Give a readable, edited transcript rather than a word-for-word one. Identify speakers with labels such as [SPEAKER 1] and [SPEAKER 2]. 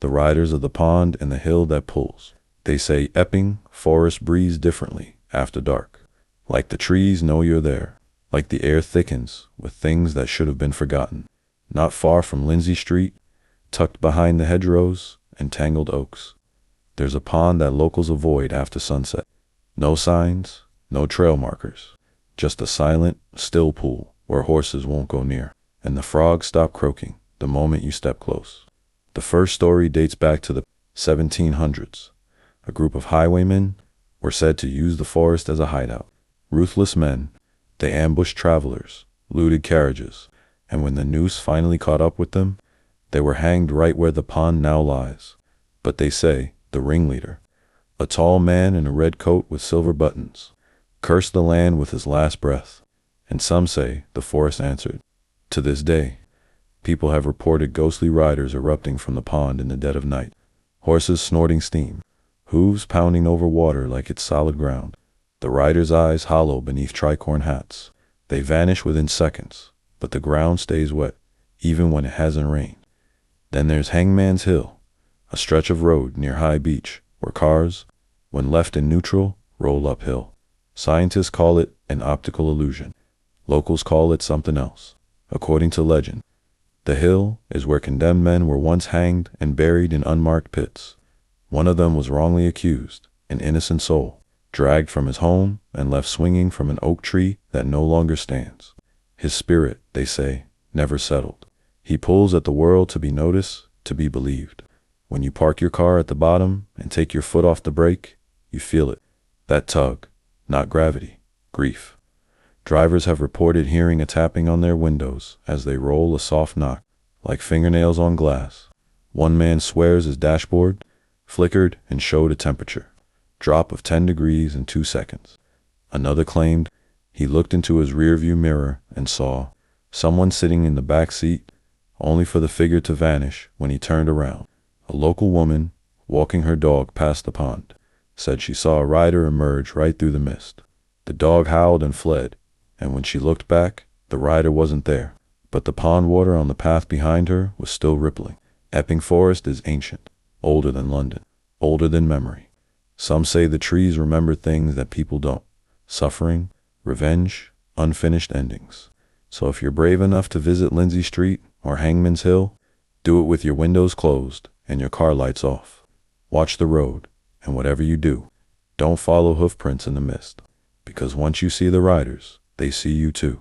[SPEAKER 1] the riders of the pond and the hill that pulls. They say Epping Forest breathes differently after dark. Like the trees know you're there, like the air thickens with things that should have been forgotten. Not far from Lindsey Street, tucked behind the hedgerows and tangled oaks, there's a pond that locals avoid after sunset. No signs, no trail markers, just a silent, still pool where horses won't go near, and the frogs stop croaking the moment you step close. The first story dates back to the 1700s. A group of highwaymen were said to use the forest as a hideout. Ruthless men, they ambushed travelers, looted carriages, and when the noose finally caught up with them, they were hanged right where the pond now lies. But they say the ringleader, a tall man in a red coat with silver buttons, cursed the land with his last breath, and some say the forest answered. To this day, people have reported ghostly riders erupting from the pond in the dead of night, horses snorting steam, hooves pounding over water like it's solid ground, the riders' eyes hollow beneath tricorn hats. They vanish within seconds, but the ground stays wet, even when it hasn't rained. Then there's Hangman's Hill, a stretch of road near High Beach, where cars, when left in neutral, roll uphill. Scientists call it an optical illusion. Locals call it something else. According to legend, the hill is where condemned men were once hanged and buried in unmarked pits. One of them was wrongly accused, an innocent soul, dragged from his home and left swinging from an oak tree that no longer stands. His spirit, they say, never settled. He pulls at the world to be noticed, to be believed. When you park your car at the bottom and take your foot off the brake, you feel it. That tug, not gravity, grief. Drivers have reported hearing a tapping on their windows as they roll, a soft knock, like fingernails on glass. One man swears his dashboard flickered and showed a temperature drop of 10 degrees in 2 seconds. Another claimed he looked into his rearview mirror and saw someone sitting in the back seat, only for the figure to vanish when he turned around. A local woman, walking her dog past the pond, said she saw a rider emerge right through the mist. The dog howled and fled, and when she looked back, the rider wasn't there, but the pond water on the path behind her was still rippling. Epping Forest is ancient, older than London, older than memory. Some say the trees remember things that people don't: suffering, revenge, unfinished endings. So if you're brave enough to visit Lindsey Street or Hangman's Hill, do it with your windows closed and your car lights off. Watch the road, and whatever you do, don't follow hoof prints in the mist, because once you see the riders, they see you too.